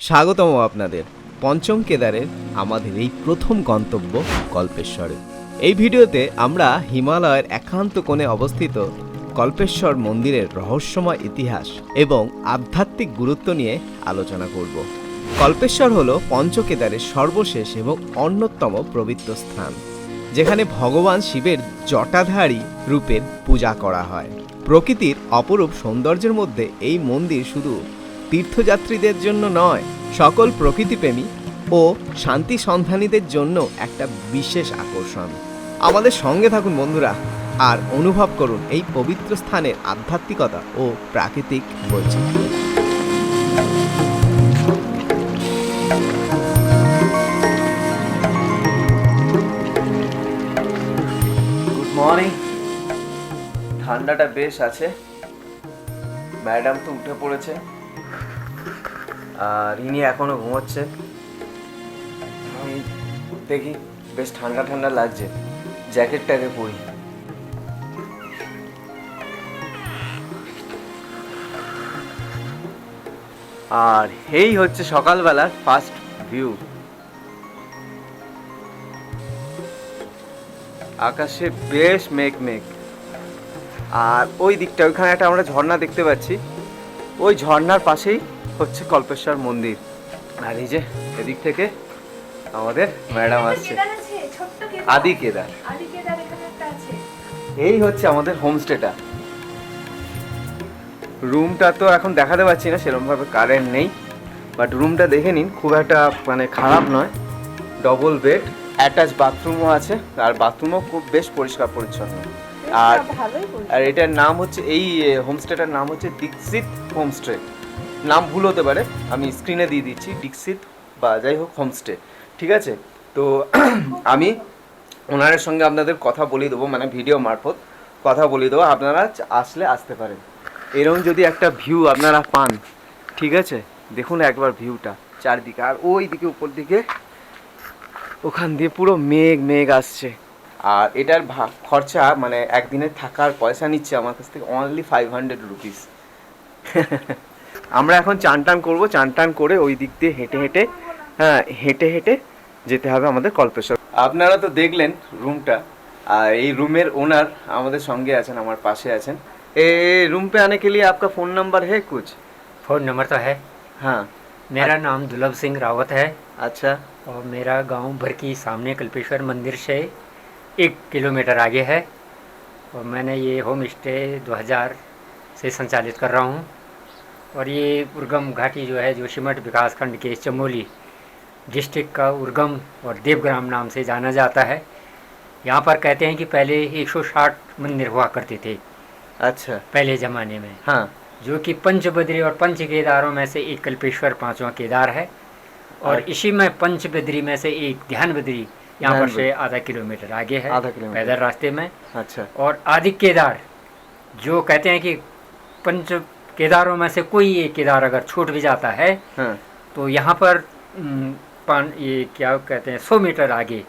স্বাগতম আপনাদের পঞ্চম কেদারের আমাদের এই প্রথম গন্তব্য কল্পেশ্বরে। এই ভিডিওতে আমরা হিমালয়ের একান্ত কোণে অবস্থিত কল্পেশ্বর মন্দিরের রহস্যময় ইতিহাস এবং আধ্যাত্মিক গুরুত্ব নিয়ে আলোচনা করব। কল্পেশ্বর হল পঞ্চকেদারের সর্বশেষ এবং অন্যতম পবিত্র স্থান, যেখানে ভগবান শিবের জটাধারী রূপের পূজা করা হয়। প্রকৃতির অপরূপ সৌন্দর্যের মধ্যে এই মন্দির শুধু তীর্থযাত্রীদের জন্য নয়, সকল প্রকৃতিপ্রেমী ও শান্তি সন্ধানীদের জন্য একটা বিশেষ আকর্ষণ। আমাদের সঙ্গে থাকুন বন্ধুরা, আর অনুভব করুন এই পবিত্র স্থানের আধ্যাত্মিকতা ও প্রাকৃতিক বৈচিত্র্য। Good morning. ঠান্ডাটা বেশ আছে, ম্যাডাম তো উঠে পড়েছে আর ইনি এখনো ঘুমোচ্ছে। আমি দেখি, বেশ ঠান্ডা ঠান্ডা লাগছে, জ্যাকেটটাকে পরি। আর এই হচ্ছে সকালবেলার ফার্স্ট ভিউ। আকাশে বেশ মেঘ মেঘ, আর ওই দিকটা ওইখানে একটা আমরা ঝর্ণা দেখতে পাচ্ছি। ওই ঝর্ণার পাশেই হচ্ছে কল্পেশ্বর মন্দির। আর এই যে এদিক থেকে আমাদের ম্যাডাম আসছে, আদি কেদার। এই হচ্ছে আমাদের হোমস্টেটা। রুমটা তো এখন দেখাতে পাচ্ছি না, সেরকমভাবে কারেন্ট নেই, বাট রুমটা দেখে নিন, খুব একটা মানে খারাপ নয়। ডবল বেড, অ্যাটাচ বাথরুমও আছে, আর বাথরুমও খুব বেশ পরিষ্কার পরিচ্ছন্ন। আর এটার নাম হচ্ছে, এই হোমস্টেটার নাম হচ্ছে দীক্ষিত হোমস্টে। নাম ভুল হতে পারে, আমি স্ক্রিনে দিয়ে দিচ্ছি দীক্ষিত বা যাই হোক হোমস্টে, ঠিক আছে? তো আমি ওনারের সঙ্গে আপনাদের কথা বলিয়ে দেবো, মানে ভিডিও মারফত কথা বলিয়ে দেবো। আপনারা আসলে আসতে পারেন। এরকম যদি একটা ভিউ আপনারা পান, ঠিক আছে? দেখুন একবার ভিউটা চারদিকে, আর ওই দিকে উপর দিকে ওখান দিয়ে পুরো মেঘ মেঘ আসছে। আর এটার খরচা মানে একদিনের থাকার পয়সা নিচ্ছে আমার কাছ থেকে অনলি 500 রুপিস। আমরা এখন চান টান করবো, চান টান করে ওই দিক দিয়ে হেঁটে হেঁটে হেঁটে হেঁটে যেতে হবে আমাদের কল্পেশ্বর। আপনারা তো দেখলেন রুমটা, আর এই রুমের ওনার আমাদের সঙ্গে আছেন, আমার পাশে আছেন। रूम पे आने के लिए आपका फ़ोन नंबर है कुछ? फ़ोन नंबर तो है। हाँ। मेरा नाम दुर्लभ सिंह रावत है। अच्छा। और मेरा गांव भरकी सामने कल्पेश्वर मंदिर से 1 किलोमीटर आगे है। और मैंने ये होम स्टे 2000 से संचालित कर रहा हूँ। और ये उर्गम घाटी जो है, जो सिमट विकासखंड के चमोली डिस्ट्रिक्ट का उर्गम और देवग्राम नाम से जाना जाता है। यहाँ पर कहते हैं कि पहले 160 मंदिर हुआ करते थे। अच्छा। पहले ज़माने में, हाँ, जो कि पंचबद्री और पंच केदारों में से एक कल्पेश्वर पांचवा केदार है। और इसी में पंचबद्री में से एक ध्यान बद्री यहाँ पर से आधा किलोमीटर आगे है, आधा किलोमीटर पैदल रास्ते में। अच्छा। और आदि केदार, जो कहते हैं कि पंच केदारों में से कोई एक केदार अगर छूट भी जाता है, हाँ, तो यहाँ पर ये क्या कहते हैं 100 मीटर आगे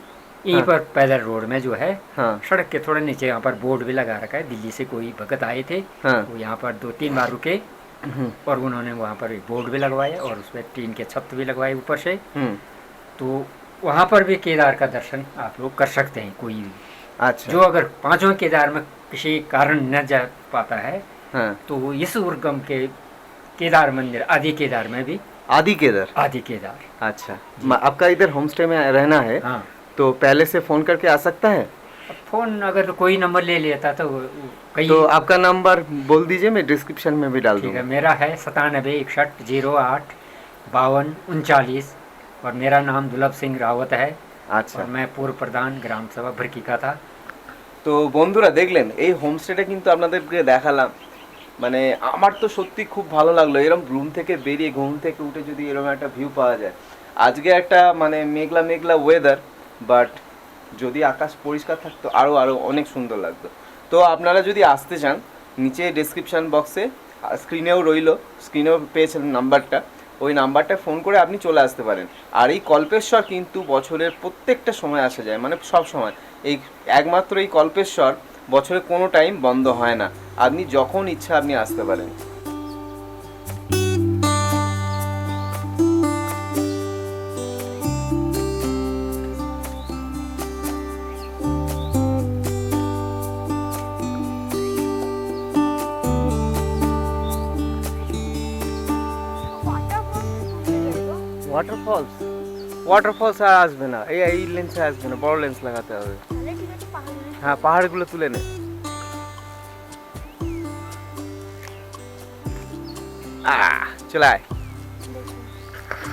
यहीं पर पैदल रोड में जो है, हाँ, सड़क के थोड़े नीचे यहाँ पर बोर्ड भी लगा रखा है। दिल्ली से कोई भगत आए थे, हाँ, वो यहाँ पर 2-3 बार रुके और उन्होंने वहाँ पर एक बोर्ड भी लगवाया और उस पर टीन के छत भी लगवाए ऊपर से। तो वहाँ पर भी केदार का दर्शन आप लोग कर सकते हैं, कोई भी। अच्छा। जो अगर पांचों केदार में किसी कारण न जा पाता है, हाँ, तो वो इस उर्गम के केदार मंदिर आदि केदार में भी, आदि केदार। आदि केदार। अच्छा, आपका इधर होम स्टे में रहना है, हाँ। तो पहले से फ़ोन करके आ सकता है? फ़ोन अगर कोई नंबर ले लेता तो कई। तो आपका नंबर बोल दीजिए, मैं डिस्क्रिप्शन में भी डाल ठीक दूँगा। है, मेरा है 97 61 08 52 39। और मेरा नाम दुर्लभ सिंह रावत है। अच्छा। और मैं पूर्व प्रधान ग्राम सभा भरकी का था। তো বন্ধুরা দেখলেন, এই হোমস্টেটা কিন্তু আপনাদেরকে দেখালাম। মানে আমার তো সত্যি খুব ভালো লাগলো, এরকম রুম থেকে বেরিয়ে ঘুম থেকে উঠে যদি এরকম একটা ভিউ পাওয়া যায়। আজকে একটা মানে মেঘলা মেঘলা ওয়েদার, বাট যদি আকাশ পরিষ্কার থাকতো আরও আরও অনেক সুন্দর লাগতো। তো আপনারা যদি আসতে চান, নিচে ডেসক্রিপশান বক্সে স্ক্রিনেও রইলো, স্ক্রিনেও পেয়েছেন নাম্বারটা, ওই নাম্বারটায় ফোন করে আপনি চলে আসতে পারেন। আর এই কল্পেশ্বর কিন্তু বছরের প্রত্যেকটা সময় আসা যায়, মানে সব সময়। এই একমাত্র এই কল্পেশ্বর বছরে কোনো টাইম বন্ধ হয় না, আপনি যখন ইচ্ছা আপনি আসতে পারেন। ওয়াটারফলস, ওয়াটারফলস আর আসবে না, এই লেন্সে আসবে না, বড় লেন্স লাগাতে হবে। তাহলে ঠিক আছে, পাহাড়ে হ্যাঁ, পাহাড়গুলো তুলে নে। চলে আয়। দেখুন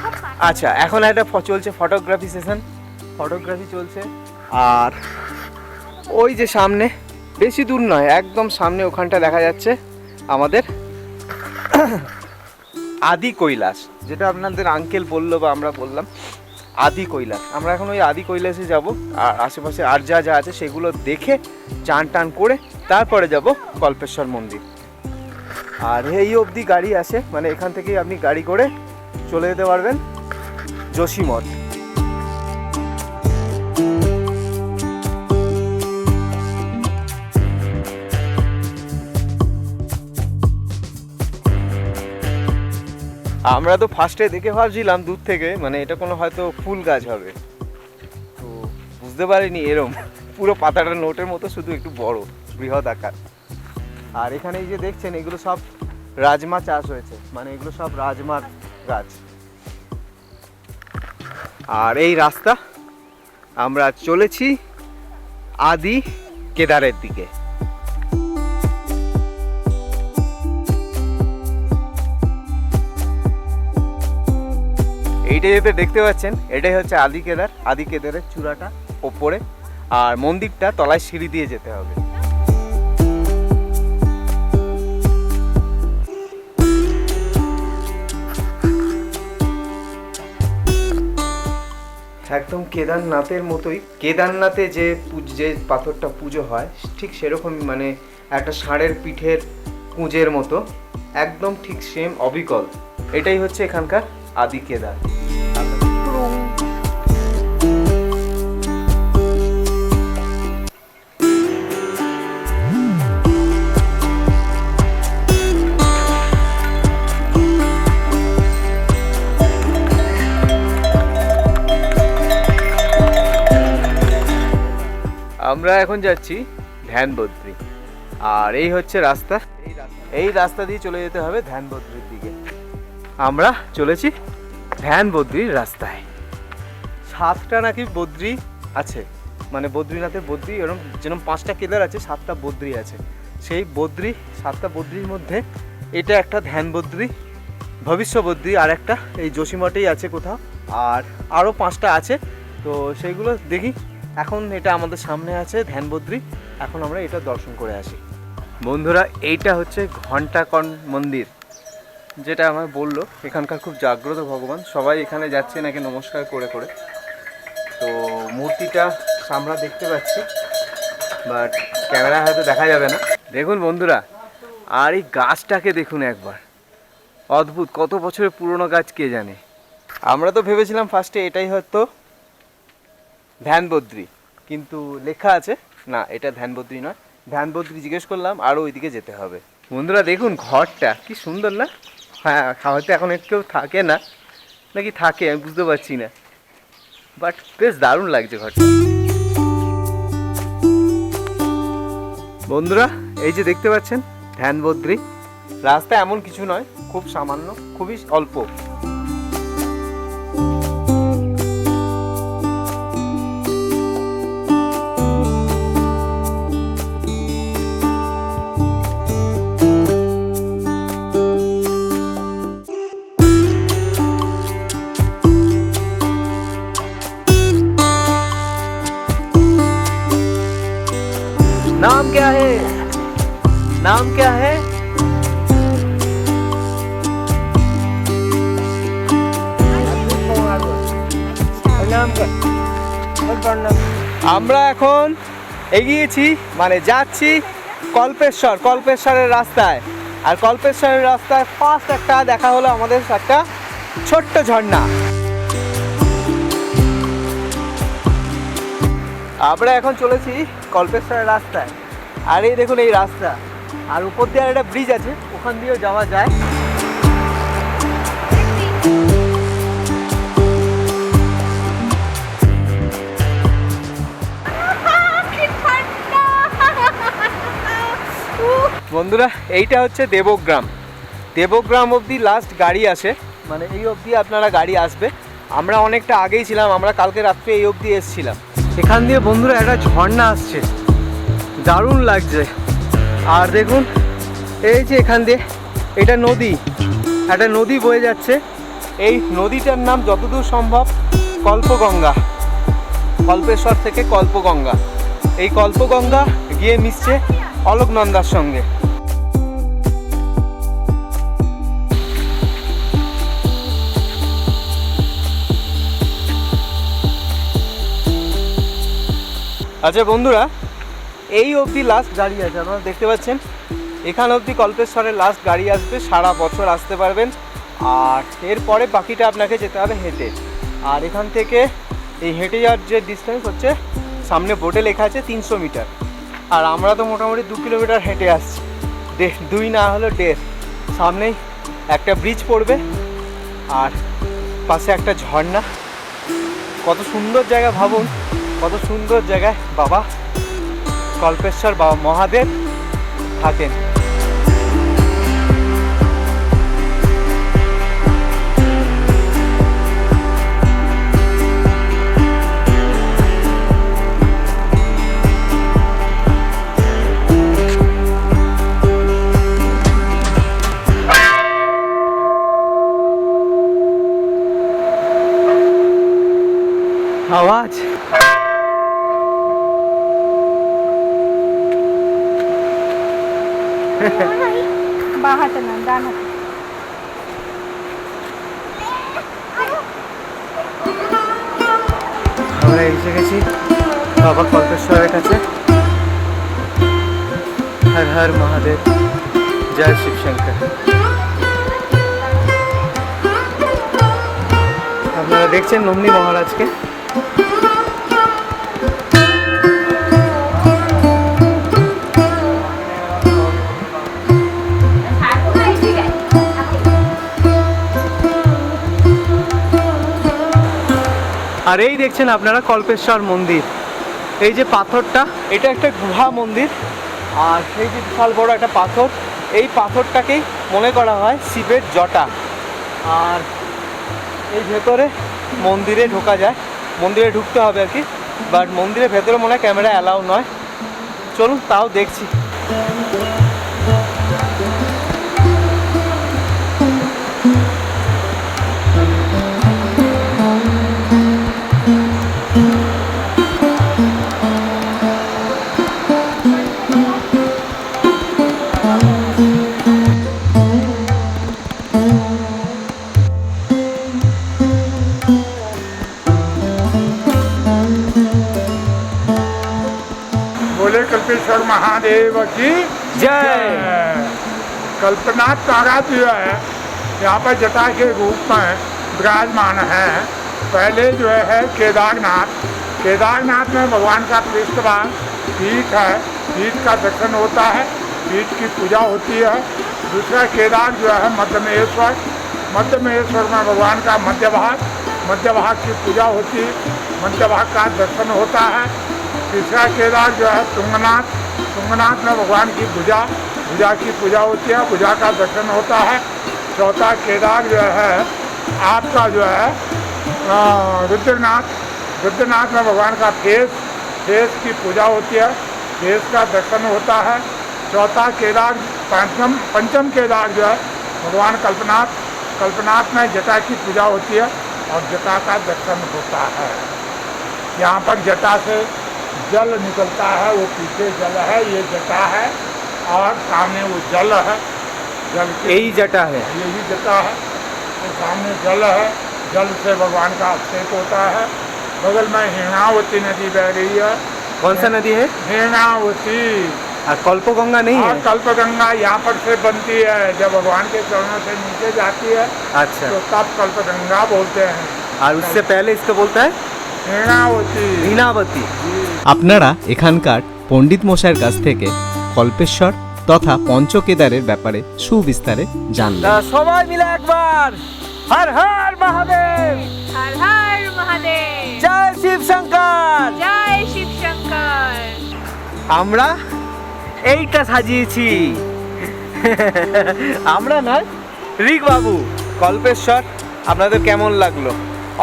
সব পাহাড়। আচ্ছা, এখন একটা চলছে ফটোগ্রাফি সেশন, ফটোগ্রাফি চলছে। আর ওই যে সামনে, বেশি দূর নয়, একদম সামনে ওখানটা দেখা যাচ্ছে আমাদের আদি কৈলাস, যেটা আপনাদের আঙ্কেল বললো বা আমরা বললাম আদি কৈলাস। আমরা এখন ওই আদি কৈলাসে যাব, আর আশেপাশে আর যা যা আছে সেগুলো দেখে চান টান করে তারপরে যাব কল্পেশ্বর মন্দির। আর এই অবধি গাড়ি আসে, মানে এখান থেকেই আপনি গাড়ি করে চলে যেতে পারবেন যোশীমঠ। আমরা তো ফার্স্টে দেখে ভাবছিলাম দূর থেকে মানে এটা কোনো হয়তো ফুল গাছ হবে, তো বুঝতে পারিনি এরম পুরো পাতাটা নোটের মতো, শুধু একটু বড় বৃহৎ আকার। আর এখানে এই যে দেখছেন এগুলো সব রাজমা চাষ হয়েছে, মানে এগুলো সব রাজমার গাছ। আর এই রাস্তা আমরা চলেছি আদি কেদারের দিকে। এইটা যেতে দেখতে পাচ্ছেন, এটাই হচ্ছে আদি কেদার। আদি কেদারের চূড়াটা ওপরে, আর মন্দিরটা তলায় সিঁড়ি দিয়ে যেতে হবে। একদম কেদারনাথের মতোই, কেদারনাথে যে পাথরটা পুজো হয় ঠিক সেরকমই, মানে একটা ষাঁড়ের পিঠের কুঁজের মতো, একদম ঠিক সেম অবিকল। এটাই হচ্ছে এখানকার আদি কেদার। আমরা এখন যাচ্ছি ধ্যানবদ্রী, আর এই হচ্ছে রাস্তা। এই রাস্তা দিয়ে চলে যেতে হবে ধ্যানবদ্রীর দিকে। আমরা চলেছি ধ্যানবদ্রীর রাস্তায়। 7টা নাকি বদ্রী আছে, মানে বদ্রীনাথের বদ্রী, এরকম যেরকম 5টা কেদার আছে 7টা বদ্রী আছে। সেই বদ্রী 7টা বদ্রীর মধ্যে এটা একটা ধ্যানবদ্রী, ভবিষ্যবদ্রী আর একটা এই যোশীমঠেই আছে কোথাও, আর আরও 5টা আছে। তো সেইগুলো দেখি। এখন এটা আমাদের সামনে আছে ধ্যানবদ্রী, এখন আমরা এটা দর্শন করে আসি। বন্ধুরা, এইটা হচ্ছে ঘণ্টাকণ মন্দির, যেটা আমায় বললো এখানকার খুব জাগ্রত ভগবান, সবাই এখানে যাচ্ছে নাকি নমস্কার করে করে। তো মূর্তিটা আমরা দেখতে পাচ্ছি, বাট ক্যামেরায় হয়তো দেখা যাবে না। দেখুন বন্ধুরা, আর এই গাছটাকে দেখুন একবার, অদ্ভুত, কত বছরের পুরনো গাছ কে জানে। আমরা তো ভেবেছিলাম ফার্স্টে এটাই হয়তো ধ্যানবদ্রী, কিন্তু লেখা আছে না, এটা ধ্যানবদ্রী নয়। ধ্যানবদ্রী জিজ্ঞেস করলাম, আরও ওইদিকে যেতে হবে। বন্ধুরা দেখুন ঘরটা কি সুন্দর না? হ্যাঁ, হয়তো এখন কেউ থাকে না, নাকি থাকে আমি বুঝতে পারছি না, বাট বেশ দারুণ লাগছে ঘরটা। বন্ধুরা, এই যে দেখতে পাচ্ছেন ধ্যানবদ্রী, রাস্তা এমন কিছু নয়, খুব সামান্য, খুবই অল্প। नाम क्या है? नाम क्या है? আমরা এখন এগিয়েছি, মানে যাচ্ছি কল্পেশ্বরের রাস্তায়। আর কল্পেশ্বরের রাস্তায় ফার্স্ট একটা দেখা হলো আমাদের একটা ছোট্ট ঝর্ণা। আমরা এখন চলেছি কল্পেশ্বরের রাস্তায়, আর এই দেখুন এই রাস্তা, আর উপর দিয়ে একটা ব্রিজ আছে, ওখান দিয়েও যাওয়া যায়। বন্ধুরা, এইটা হচ্ছে দেবগ্রাম। দেবগ্রাম অবধি লাস্ট গাড়ি আসে, মানে এই অবধি আপনারা গাড়ি আসবে। আমরা অনেকটা আগেই ছিলাম, আমরা কালকে রাত্রে এই অবধি এসেছিলাম। এখান দিয়ে বন্ধুরা একটা ঝর্ণা আসছে, দারুণ লাগছে। আর দেখুন এই যে এখান দিয়ে এটা নদী, একটা নদী বয়ে যাচ্ছে। এই নদীটার নাম যতদূর সম্ভব কল্পগঙ্গা, কল্পেশ্বর থেকে কল্পগঙ্গা। এই কল্পগঙ্গা গিয়ে মিশছে অলকনন্দার সঙ্গে। আচ্ছা বন্ধুরা, এই অবধি লাস্ট গাড়ি আছে, আপনারা দেখতে পাচ্ছেন। এখান অবধি কল্পেশ্বরের লাস্ট গাড়ি আসবে, সারা বছর আসতে পারবেন। আর এরপরে বাকিটা আপনাকে যেতে হবে হেঁটে। আর এখান থেকে এই হেঁটে যাওয়ার যে ডিস্টেন্স হচ্ছে, সামনে বোর্ডে লেখা আছে 300 মিটার। আর আমরা তো মোটামুটি 2 কিলোমিটার হেঁটে আসছি, 2 না হলো 1.5। সামনেই একটা ব্রিজ পড়বে আর পাশে একটা ঝর্ণা। কত সুন্দর জায়গা ভাবুন, কত সুন্দর জায়গায় বাবা কল্পেশ্বর বাবা মহাদেব থাকেন। আওয়াজ বাঁ হাতে না, ডান হাতে। আমরা এসে গেছি বাবা কল্পেশ্বরের কাছে। হর হর মহাদেব, জয় শিব শঙ্কর। আপনারা দেখছেন নন্দী মহারাজকে। আর এই দেখছেন আপনারা কল্পেশ্বর মন্দির। এই যে পাথরটা, এটা একটা গুহা মন্দির। আর সেই যে বিশাল বড় একটা পাথর, এই পাথরটাকেই মনে করা হয় শিবের জটা। আর এই ভেতরে মন্দিরে ঢোকা যায়, মন্দিরে ঢুকতে হবে আর কি। বাট মন্দিরের ভেতরে মনে হয় ক্যামেরা অ্যালাউ নয়। চলুন তাও দেখছি। बोले कल्पेश्वर महादेव की जय। कल्पनाथ महाराज जो है यहाँ पर जटा के रूप में विराजमान है। पहले जो है केदारनाथ, केदारनाथ में भगवान का पृष्ठभाग पीठ है, पीठ का दर्शन होता है, पीठ की पूजा होती है। दूसरा केदार जो है मध्यमेश्वर, मध्यमेश्वर में भगवान का मध्य भाग की पूजा होती है, मध्य भाग का दर्शन होता है। तीसरा केदार जो है तुंगनाथ, तुंगनाथ में भगवान की भुजा की पूजा होती है, भुजा का दर्शन होता है। चौथा केदार जो है आपका जो है रुद्रनाथ, रुद्रनाथ में भगवान का फेस की पूजा होती है, फेस का दर्शन होता है। चौथा केदार पंचम केदार जो है भगवान कल्पनाथ में जटा की पूजा होती है और जटा का दर्शन होता है। यहाँ पर जटा से जल निकलता है, वो पीछे जल है, ये जटा है और सामने वो जल है, जल यही जटा है, यही जटा है। तो सामने जल है, जल से भगवान का अभिषेक होता है। बगल में हिरणावती नदी बह रही है। कौन सा नदी है? हिरणावती। और कल्पगंगा नहीं है? कल्पगंगा यहाँ पर से बनती है, जब भगवान के चरणों से नीचे जाती है अच्छा, तो तब कल्पगंगा बोलते हैं। और उससे पहले इसको बोलता है হিনাবতী। আপনারা এখানকার পণ্ডিত মশাইয়ের কাছ থেকে কল্পেশ্বর তথা পঞ্চকেদারের ব্যাপারে সুবিস্তারে জানলেন। সবাই মিলে একবার হর হর মহাদেব, हर हर महादेव, জয় শিব শঙ্কর। जय शिव शंकर। আমরা এইটা সাজিয়েছি। আমরা নয়, রিক বাবু। কল্পেশ্বর আপনাদের কেমন লাগলো?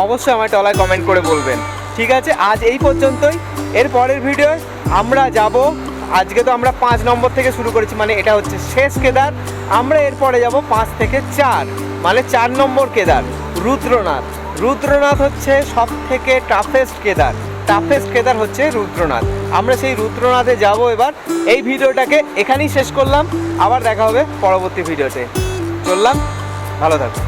অবশ্যই আমার তলায় কমেন্ট করে বলবেন। ঠিক আছে, আজ এই পর্যন্তই। এর পরের ভিডিও আমরা যাব, আজকে তো আমরা 5 নম্বর থেকে শুরু করেছি, মানে এটা হচ্ছে শেষ কেদার। আমরা এরপরে যাব 5 থেকে 4, মানে 4 নম্বর কেদার রুদ্রনাথ। রুদ্রনাথ হচ্ছে সব থেকে টাফেস্ট কেদার হচ্ছে রুদ্রনাথ। আমরা সেই রুদ্রনাথে যাব এবার। এই ভিডিওটাকে এখানেই শেষ করলাম, আবার দেখা হবে পরবর্তী ভিডিওতে। চললাম, ভালো থাকো।